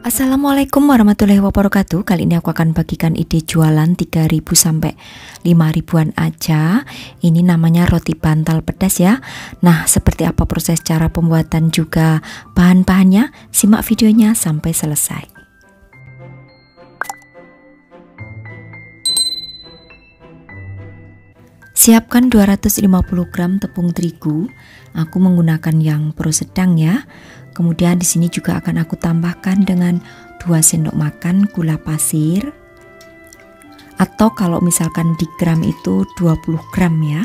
Assalamualaikum warahmatullahi wabarakatuh. Kali ini aku akan bagikan ide jualan 3.000 sampai 5.000-an aja. Ini namanya roti bantal pedas ya. Nah, seperti apa proses cara pembuatan juga bahan-bahannya? Simak videonya sampai selesai. Siapkan 250 gram tepung terigu. Aku menggunakan yang pro sedang ya. Kemudian di sini juga akan aku tambahkan dengan 2 sendok makan gula pasir. Atau kalau misalkan di gram itu 20 gram ya.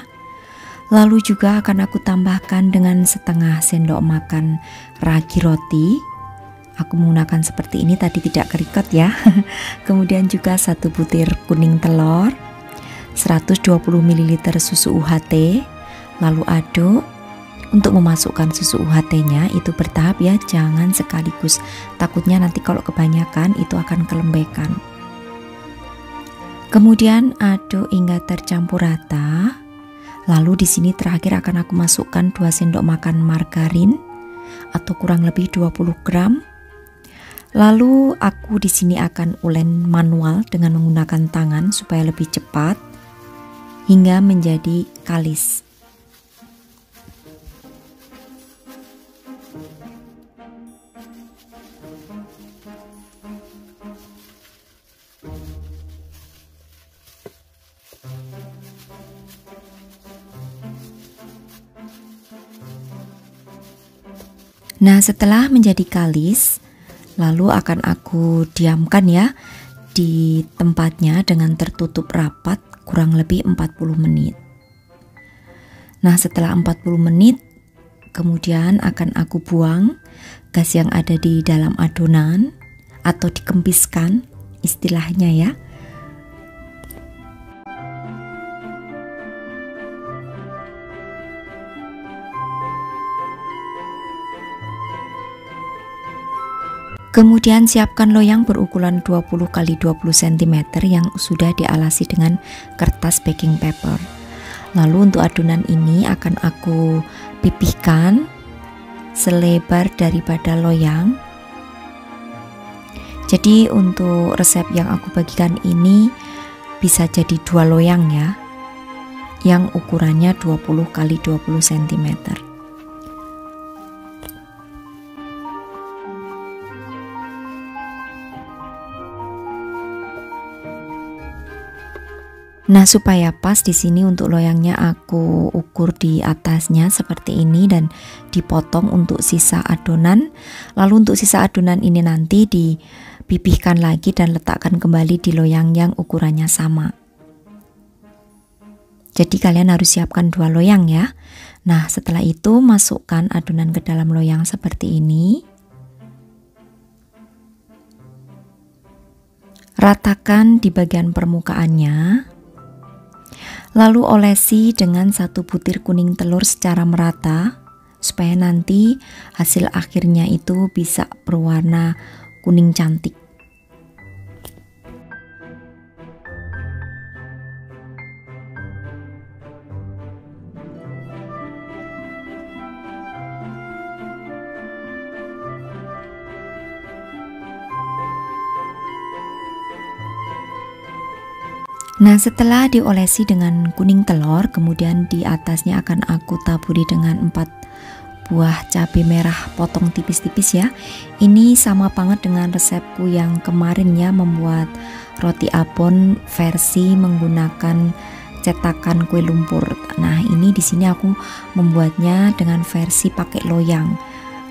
Lalu juga akan aku tambahkan dengan setengah sendok makan ragi roti. Aku menggunakan seperti ini, tadi tidak kerikat ya. Kemudian juga 1 butir kuning telur, 120 ml susu UHT. Lalu aduk. Untuk memasukkan susu UHT-nya itu bertahap ya, jangan sekaligus. Takutnya nanti kalau kebanyakan itu akan kelembekan. Kemudian aduk hingga tercampur rata. Lalu di sini terakhir akan aku masukkan 2 sendok makan margarin atau kurang lebih 20 gram. Lalu aku di sini akan ulen manual dengan menggunakan tangan supaya lebih cepat hingga menjadi kalis. Nah, setelah menjadi kalis, lalu akan aku diamkan ya di tempatnya dengan tertutup rapat kurang lebih 40 menit. Nah, setelah 40 menit, kemudian akan aku buang gas yang ada di dalam adonan atau dikempiskan istilahnya ya. Kemudian siapkan loyang berukuran 20 x 20 cm yang sudah dialasi dengan kertas baking paper. Lalu untuk adonan ini akan aku pipihkan selebar daripada loyang. Jadi untuk resep yang aku bagikan ini bisa jadi 2 loyang ya, yang ukurannya 20 x 20 cm. Nah, supaya pas di sini untuk loyangnya aku ukur di atasnya seperti ini dan dipotong untuk sisa adonan. Lalu untuk sisa adonan ini nanti dipipihkan lagi dan letakkan kembali di loyang yang ukurannya sama. Jadi kalian harus siapkan 2 loyang ya. Nah, setelah itu masukkan adonan ke dalam loyang seperti ini. Ratakan di bagian permukaannya. Lalu olesi dengan 1 butir kuning telur secara merata supaya nanti hasil akhirnya itu bisa berwarna kuning cantik. Nah, setelah diolesi dengan kuning telur, kemudian di atasnya akan aku taburi dengan 4 buah cabai merah potong tipis-tipis ya. Ini sama banget dengan resepku yang kemarin ya, membuat roti abon versi menggunakan cetakan kue lumpur. Nah, ini di sini aku membuatnya dengan versi pakai loyang.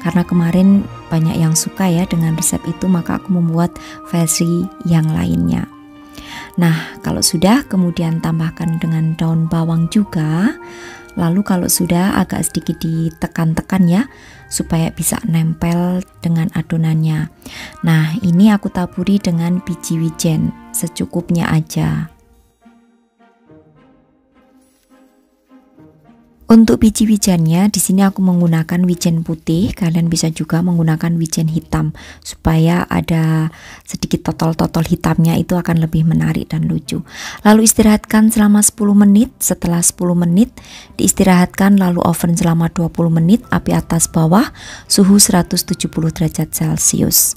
Karena kemarin banyak yang suka ya dengan resep itu, maka aku membuat versi yang lainnya. Nah, kalau sudah kemudian tambahkan dengan daun bawang juga. Lalu kalau sudah agak sedikit ditekan-tekan ya supaya bisa nempel dengan adonannya. Nah, ini aku taburi dengan biji wijen secukupnya aja. Untuk biji wijennya di sini aku menggunakan wijen putih, kalian bisa juga menggunakan wijen hitam supaya ada sedikit totol-totol hitamnya, itu akan lebih menarik dan lucu. Lalu istirahatkan selama 10 menit. Setelah 10 menit diistirahatkan, lalu oven selama 20 menit, api atas bawah, suhu 170 derajat Celcius.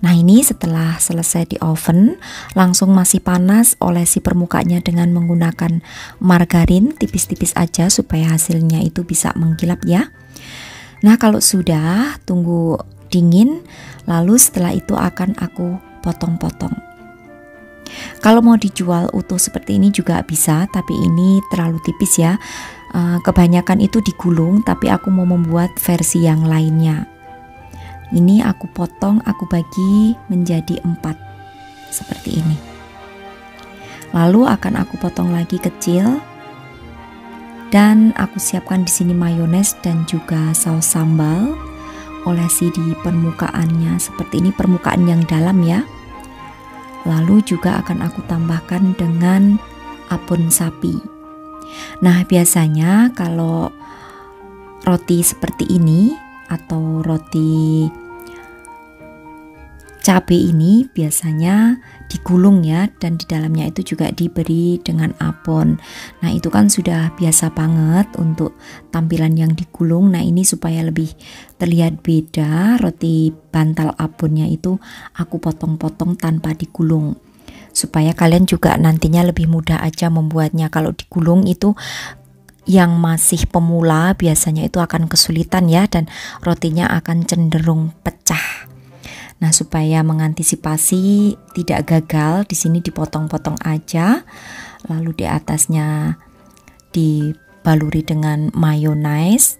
Nah ini setelah selesai di oven, langsung masih panas, olesi permukaannya dengan menggunakan margarin tipis-tipis aja supaya hasilnya itu bisa mengkilap ya. Nah kalau sudah, tunggu dingin, lalu setelah itu akan aku potong-potong. Kalau mau dijual utuh seperti ini juga bisa, tapi ini terlalu tipis ya. Kebanyakan itu digulung, tapi aku mau membuat versi yang lainnya. Ini aku potong, aku bagi menjadi 4 seperti ini. Lalu akan aku potong lagi kecil dan aku siapkan di sini mayones dan juga saus sambal. Olesi di permukaannya seperti ini, permukaan yang dalam ya. Lalu juga akan aku tambahkan dengan abon sapi. Nah, biasanya kalau roti seperti ini atau roti cabai ini biasanya digulung ya, dan di dalamnya itu juga diberi dengan abon. Nah itu kan sudah biasa banget untuk tampilan yang digulung. Nah ini supaya lebih terlihat beda, roti bantal abonnya itu aku potong-potong tanpa digulung, supaya kalian juga nantinya lebih mudah aja membuatnya. Kalau digulung itu yang masih pemula biasanya itu akan kesulitan ya, dan rotinya akan cenderung pecah. Nah, supaya mengantisipasi tidak gagal, di sini dipotong-potong aja, lalu di atasnya dibaluri dengan mayonaise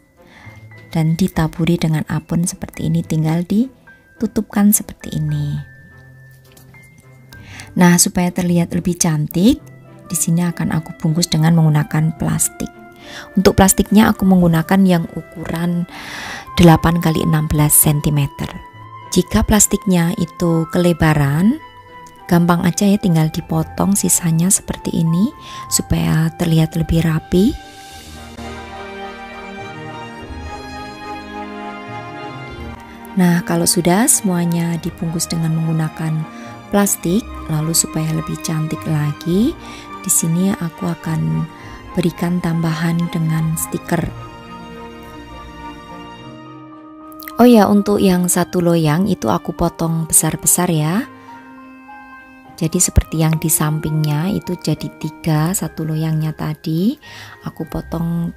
dan ditaburi dengan abon seperti ini, tinggal ditutupkan seperti ini. Nah, supaya terlihat lebih cantik, di sini akan aku bungkus dengan menggunakan plastik. Untuk plastiknya aku menggunakan yang ukuran 8 x 16 cm. Jika plastiknya itu kelebaran, gampang aja ya, tinggal dipotong sisanya seperti ini supaya terlihat lebih rapi. Nah, kalau sudah semuanya dibungkus dengan menggunakan plastik, lalu supaya lebih cantik lagi, di sini aku akan berikan tambahan dengan stiker. Oh ya, untuk yang satu loyang itu aku potong besar-besar ya. Jadi seperti yang di sampingnya itu jadi 3, satu loyangnya tadi aku potong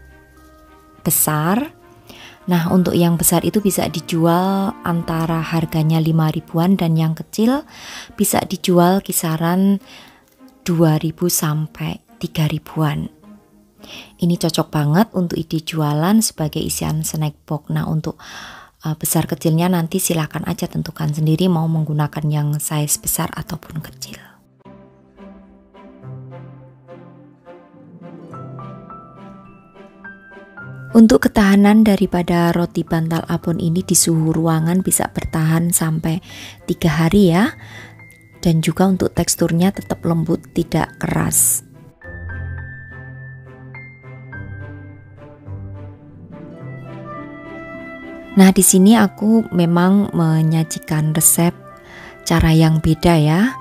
besar. Nah untuk yang besar itu bisa dijual antara harganya 5 ribuan, dan yang kecil bisa dijual kisaran 2.000 sampai 3 ribuan. Ini cocok banget untuk ide jualan sebagai isian snack box. Nah untuk besar kecilnya nanti silahkan aja tentukan sendiri mau menggunakan yang size besar ataupun kecil. Untuk ketahanan daripada roti bantal abon ini di suhu ruangan bisa bertahan sampai 3 hari ya. Dan juga untuk teksturnya tetap lembut, tidak keras. Nah, di sini aku memang menyajikan resep cara yang beda ya.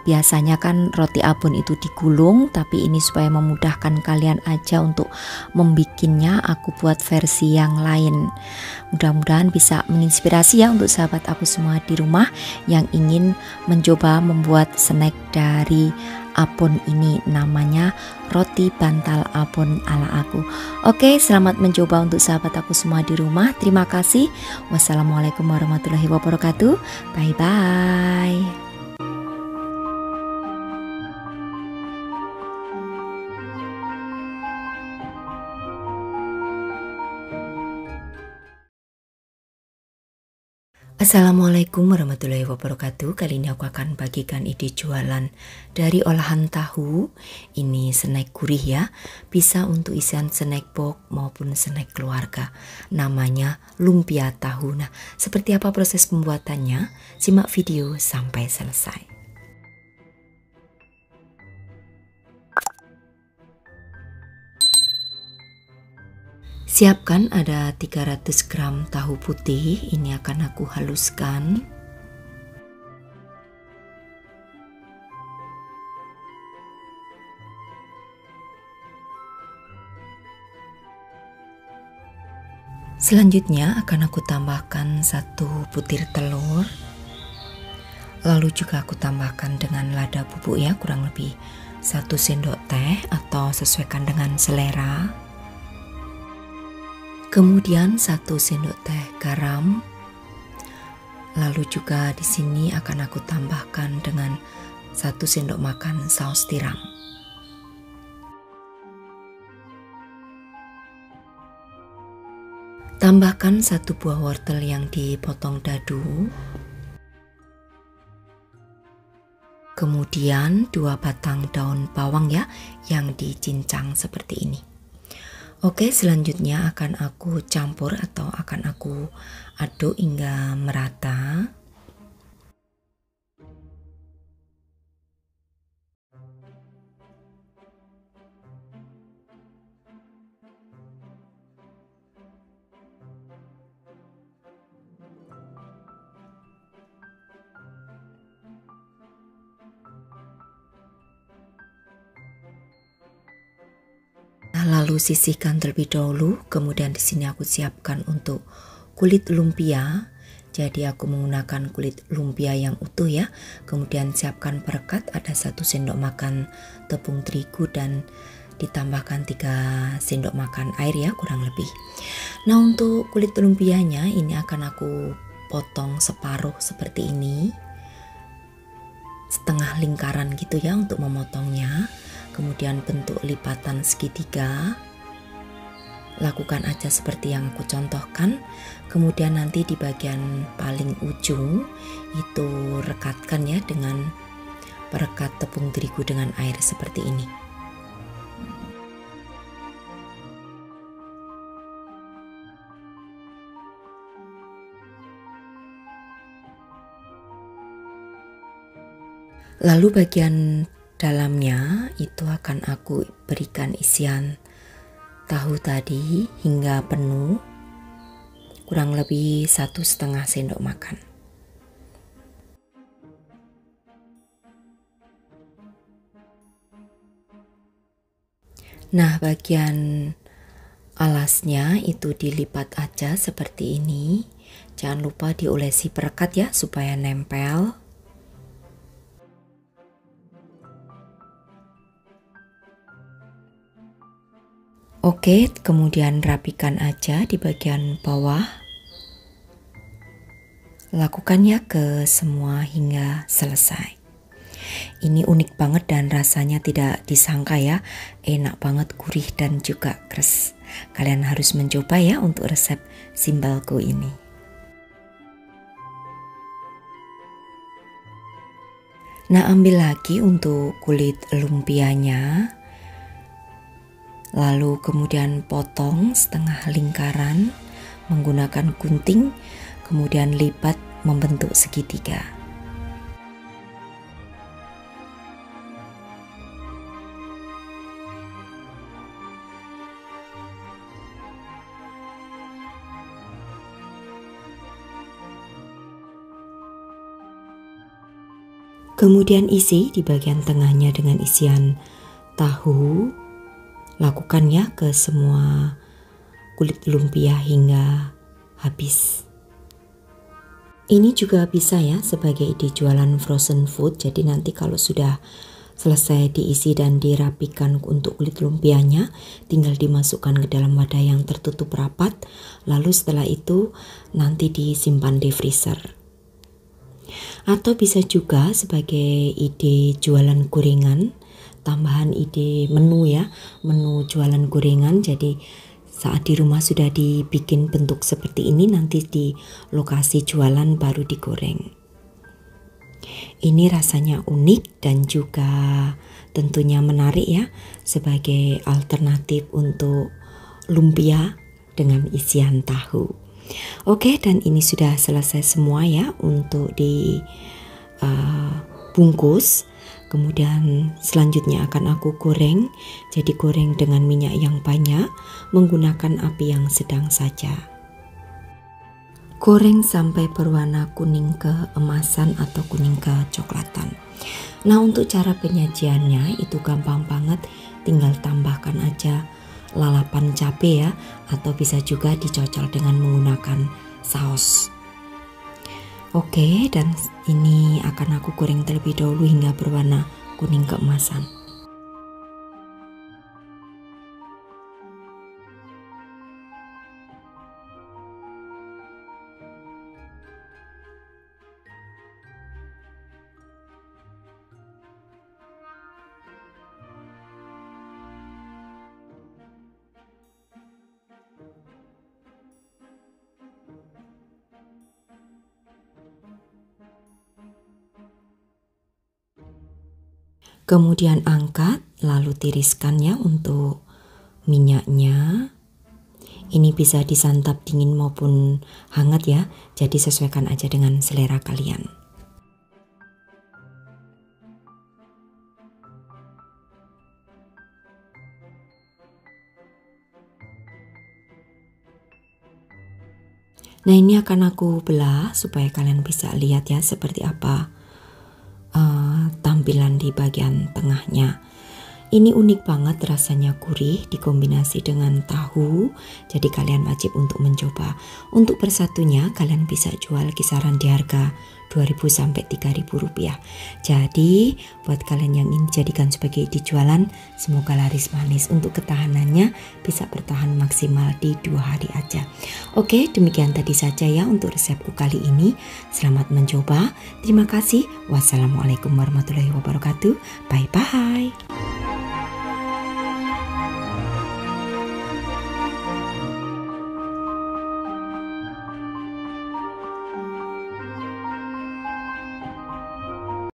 Biasanya kan roti abon itu digulung, tapi ini supaya memudahkan kalian aja untuk membikinnya, aku buat versi yang lain. Mudah-mudahan bisa menginspirasi ya untuk sahabat aku semua di rumah yang ingin mencoba membuat snack dari abon ini, namanya roti bantal abon ala aku. Oke, selamat mencoba untuk sahabat aku semua di rumah. Terima kasih. Wassalamualaikum warahmatullahi wabarakatuh. Bye bye. Assalamualaikum warahmatullahi wabarakatuh. Kali ini aku akan bagikan ide jualan dari olahan tahu. Ini snack gurih ya, bisa untuk isian snack box maupun snack keluarga. Namanya lumpia tahu. Nah, seperti apa proses pembuatannya? Simak video sampai selesai. Siapkan ada 300 gram tahu putih, ini akan aku haluskan. Selanjutnya akan aku tambahkan 1 butir telur. Lalu juga aku tambahkan dengan lada bubuk ya, kurang lebih 1 sendok teh atau sesuaikan dengan selera. Kemudian 1 sendok teh garam. Lalu juga di sini akan aku tambahkan dengan 1 sendok makan saus tiram. Tambahkan 1 buah wortel yang dipotong dadu. Kemudian 2 batang daun bawang ya, yang dicincang seperti ini. Oke, selanjutnya akan aku campur atau akan aku aduk hingga merata. Lalu sisihkan terlebih dahulu. Kemudian di sini aku siapkan untuk kulit lumpia. Jadi aku menggunakan kulit lumpia yang utuh ya. Kemudian siapkan perekat, ada 1 sendok makan tepung terigu dan ditambahkan 3 sendok makan air ya, kurang lebih. Nah, untuk kulit lumpianya ini akan aku potong separuh seperti ini, setengah lingkaran gitu ya untuk memotongnya. Kemudian bentuk lipatan segitiga, lakukan aja seperti yang aku contohkan. Kemudian nanti di bagian paling ujung itu rekatkan ya dengan perekat tepung terigu dengan air seperti ini. Lalu bagian dalamnya itu akan aku berikan isian tahu tadi hingga penuh, kurang lebih 1,5 sendok makan. Nah, bagian alasnya itu dilipat aja seperti ini. Jangan lupa diolesi perekat ya supaya nempel. Oke, kemudian rapikan aja di bagian bawah. Lakukan ya ke semua hingga selesai. Ini unik banget dan rasanya tidak disangka ya. Enak banget, gurih dan juga kres. Kalian harus mencoba ya untuk resep simbalku ini. Nah, ambil lagi untuk kulit lumpianya. Lalu kemudian potong setengah lingkaran menggunakan gunting, kemudian lipat membentuk segitiga. Kemudian isi di bagian tengahnya dengan isian tahu. Lakukan ya ke semua kulit lumpia hingga habis. Ini juga bisa ya sebagai ide jualan frozen food. Jadi nanti kalau sudah selesai diisi dan dirapikan untuk kulit lumpianya, tinggal dimasukkan ke dalam wadah yang tertutup rapat. Lalu setelah itu nanti disimpan di freezer. Atau bisa juga sebagai ide jualan gorengan, tambahan ide menu ya, menu jualan gorengan. Jadi saat di rumah sudah dibikin bentuk seperti ini, nanti di lokasi jualan baru digoreng. Ini rasanya unik dan juga tentunya menarik ya, sebagai alternatif untuk lumpia dengan isian tahu. Oke, dan ini sudah selesai semua ya untuk dibungkus. Kemudian selanjutnya akan aku goreng. Jadi goreng dengan minyak yang banyak, menggunakan api yang sedang saja. Goreng sampai berwarna kuning keemasan atau kuning kecoklatan. Nah, untuk cara penyajiannya itu gampang banget, tinggal tambahkan aja lalapan cabai ya, atau bisa juga dicocol dengan menggunakan saus. Oke, dan ini akan aku goreng terlebih dahulu hingga berwarna kuning keemasan. Kemudian angkat, lalu tiriskan ya untuk minyaknya. Ini bisa disantap dingin maupun hangat ya, jadi sesuaikan aja dengan selera kalian. Nah, ini akan aku belah supaya kalian bisa lihat ya seperti apa tampilan di bagian tengahnya. Ini unik banget, rasanya gurih dikombinasi dengan tahu, jadi kalian wajib untuk mencoba. Untuk persatunya kalian bisa jual kisaran di harga 2.000 sampai 3.000 rupiah. Jadi buat kalian yang ingin dijadikan sebagai dijualan, semoga laris manis. Untuk ketahanannya bisa bertahan maksimal di 2 hari aja. Oke, demikian tadi saja ya untuk resepku kali ini. Selamat mencoba. Terima kasih. Wassalamualaikum warahmatullahi wabarakatuh. Bye bye.